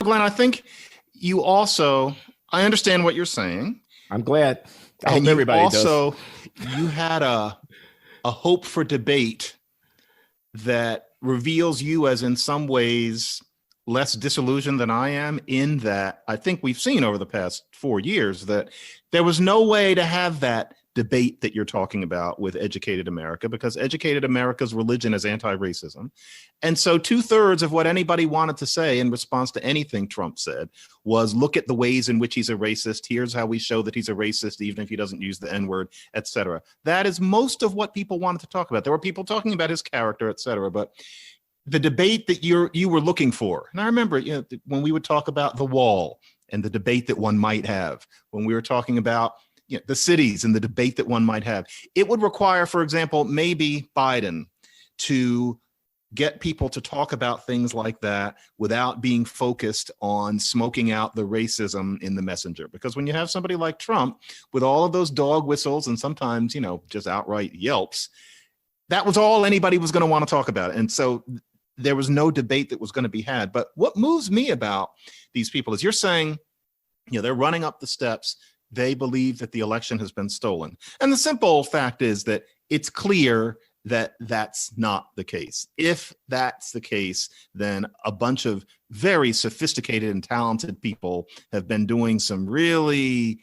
Glenn, I think you also, I understand what you're saying. I'm glad. I And hope everybody also, does. you had a hope for debate that reveals you as in some ways less disillusioned than I am, in that I think we've seen over the past 4 years that there was no way to have that debate that you're talking about with educated America, because educated America's religion is anti-racism. And so 2/3 of what anybody wanted to say in response to anything Trump said was, look at the ways in which he's a racist. Here's how we show that he's a racist, even if he doesn't use the N-word, et cetera. That is most of what people wanted to talk about. There were people talking about his character, et cetera, but the debate that you were looking for. And I remember, when we would talk about the wall and the debate that one might have, when we were talking about the cities and the debate that one might have, it would require, for example, maybe Biden to get people to talk about things like that without being focused on smoking out the racism in the messenger. Because when you have somebody like Trump with all of those dog whistles and sometimes, just outright yelps, that was all anybody was going to want to talk about. And so there was no debate that was going to be had. But what moves me about these people is, you're saying, they're running up the steps. They believe that the election has been stolen. And the simple fact is that it's clear that that's not the case. If that's the case, then a bunch of very sophisticated and talented people have been doing some really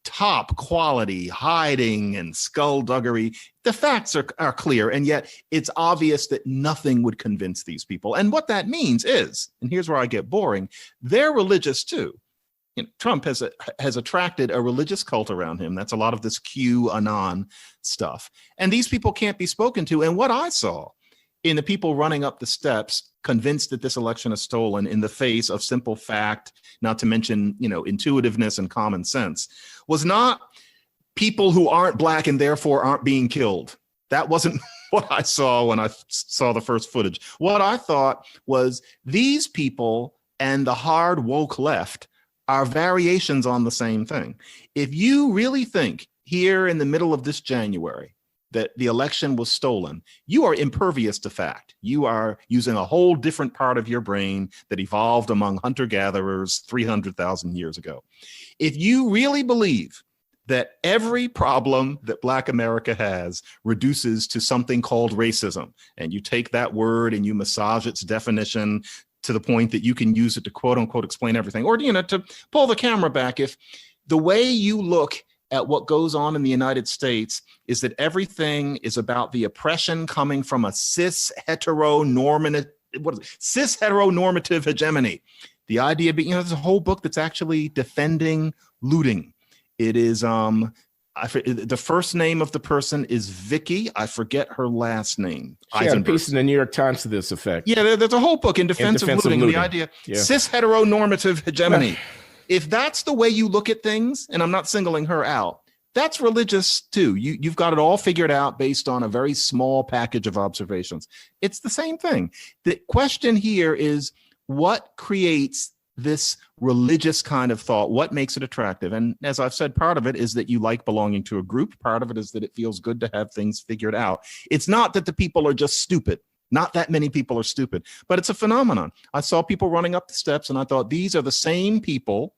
top quality hiding and skullduggery. The facts are clear, and yet it's obvious that nothing would convince these people. And what that means is, and here's where I get boring, they're religious too. Trump has attracted a religious cult around him. That's a lot of this QAnon stuff. And these people can't be spoken to. And what I saw in the people running up the steps, convinced that this election is stolen in the face of simple fact, not to mention, intuitiveness and common sense, was not people who aren't Black and therefore aren't being killed. That wasn't what I saw when I saw the first footage. What I thought was, these people and the hard woke left are variations on the same thing. If you really think here in the middle of this January that the election was stolen, you are impervious to fact. You are using a whole different part of your brain that evolved among hunter-gatherers 300,000 years ago. If you really believe that every problem that Black America has reduces to something called racism, and you take that word and you massage its definition to the point that you can use it to quote unquote explain everything, or to pull the camera back, if the way you look at what goes on in the United States is that everything is about the oppression coming from a cis heteronormative hegemony. The idea being, there's a whole book that's actually defending looting. It is the first name of the person is Vicky. I forget her last name. She had a piece in the New York Times to this effect. Yeah, there's a whole book in defense of looting. The idea, cis heteronormative hegemony. If that's the way you look at things, and I'm not singling her out, that's religious too. You've got it all figured out based on a very small package of observations. It's the same thing. The question here is, what creates this religious kind of thought? What makes it attractive? And as I've said, part of it is that you like belonging to a group. Part of it is that it feels good to have things figured out. It's not that the people are just stupid. Not that many people are stupid, but it's a phenomenon. I saw people running up the steps and I thought, these are the same people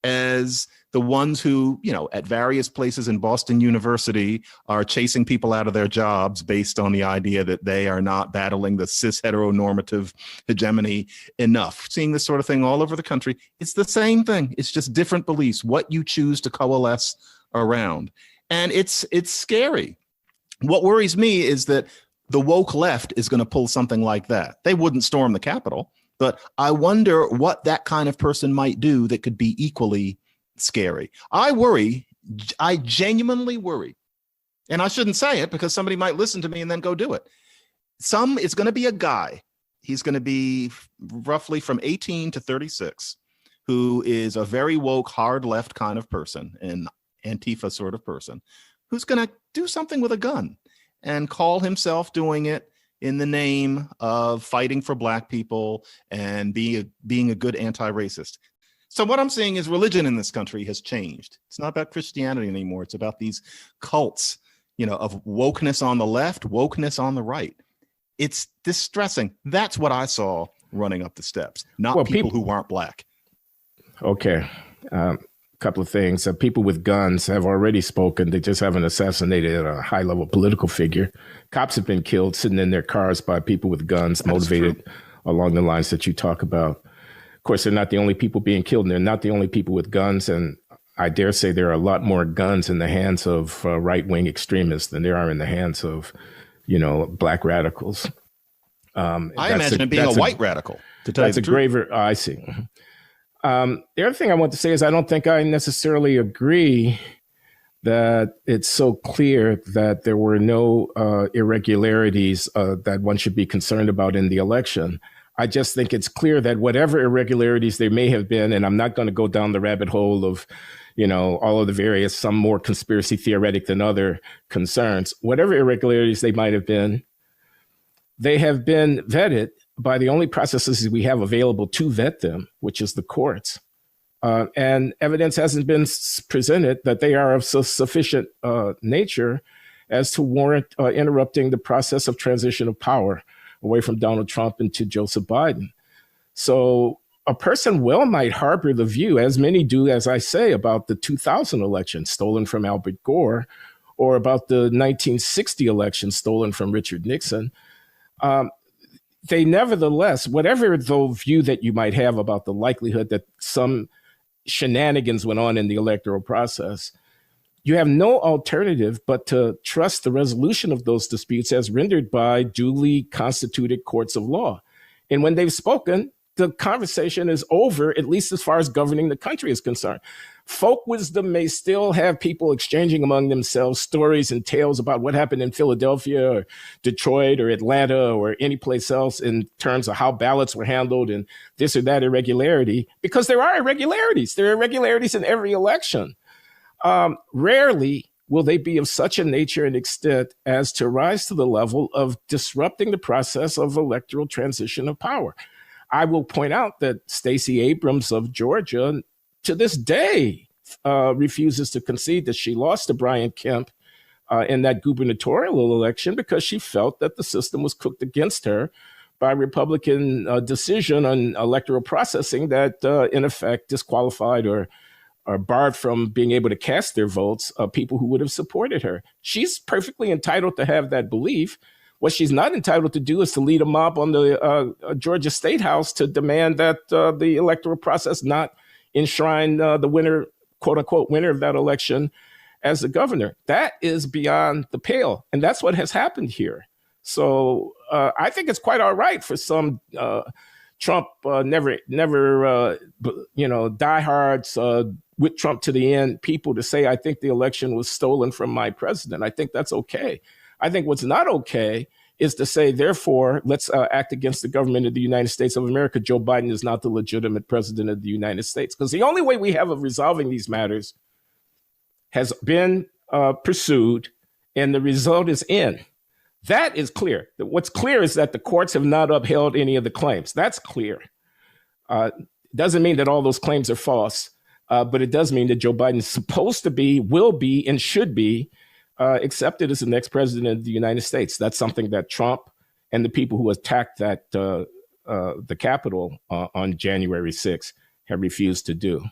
as the ones who, at various places in Boston University are chasing people out of their jobs based on the idea that they are not battling the cis heteronormative hegemony enough. Seeing this sort of thing all over the country. It's the same thing. It's just different beliefs, what you choose to coalesce around. And it's scary. What worries me is that the woke left is going to pull something like that. They wouldn't storm the Capitol, but I wonder what that kind of person might do that could be equally scary. I genuinely worry, and I shouldn't say it because somebody might listen to me and then go do it. It's going to be a guy. He's going to be roughly from 18 to 36, who is a very woke, hard left kind of person, an Antifa sort of person, who's going to do something with a gun and call himself doing it in the name of fighting for Black people and being a good anti-racist. So what I'm seeing is religion in this country has changed. It's not about Christianity anymore. It's about these cults, of wokeness on the left, wokeness on the right. It's distressing. That's what I saw running up the steps, not Well, people who aren't black. Okay. Couple of things. People with guns have already spoken. They just haven't assassinated a high-level political figure. Cops have been killed sitting in their cars by people with guns, motivated along the lines that you talk about. Of course, they're not the only people being killed, and they're not the only people with guns. And I dare say there are a lot more guns in the hands of right-wing extremists than there are in the hands of, black radicals. I imagine it being a white radical, to tell you the truth. Graver. I see. The other thing I want to say is I don't think I necessarily agree that it's so clear that there were no irregularities that one should be concerned about in the election. I just think it's clear that whatever irregularities there may have been, and I'm not going to go down the rabbit hole of, all of the various, some more conspiracy theoretic than other concerns, whatever irregularities they might have been, they have been vetted by the only processes we have available to vet them, which is the courts. And evidence hasn't been presented that they are of sufficient nature as to warrant interrupting the process of transition of power away from Donald Trump into Joseph Biden. So a person well might harbor the view, as many do, as I say, about the 2000 election stolen from Albert Gore, or about the 1960 election stolen from Richard Nixon. They nevertheless, whatever the view that you might have about the likelihood that some shenanigans went on in the electoral process, you have no alternative but to trust the resolution of those disputes as rendered by duly constituted courts of law. And when they've spoken, the conversation is over, at least as far as governing the country is concerned. Folk wisdom may still have people exchanging among themselves stories and tales about what happened in Philadelphia or Detroit or Atlanta or any place else in terms of how ballots were handled and this or that irregularity, because there are irregularities. There are irregularities in every election. Rarely will they be of such a nature and extent as to rise to the level of disrupting the process of electoral transition of power. I will point out that Stacey Abrams of Georgia, to this day, refuses to concede that she lost to Brian Kemp in that gubernatorial election because she felt that the system was cooked against her by Republican decision on electoral processing that, in effect, disqualified or barred from being able to cast their votes people who would have supported her. She's perfectly entitled to have that belief. What she's not entitled to do is to lead a mob on the Georgia State House to demand that the electoral process not enshrine the winner, quote unquote, winner of that election as the governor. That is beyond the pale. And that's what has happened here. So I think it's quite all right for some Trump diehards with Trump to the end people to say, I think the election was stolen from my president. I think that's okay. I think what's not okay is to say, therefore, let's act against the government of the United States of America. Joe Biden is not the legitimate president of the United States. Because the only way we have of resolving these matters has been pursued, and the result is in. That is clear. What's clear is that the courts have not upheld any of the claims. That's clear. Doesn't mean that all those claims are false, but it does mean that Joe Biden is supposed to be, will be, and should be accepted as the next president of the United States. That's something that Trump and the people who attacked the Capitol on January 6th have refused to do.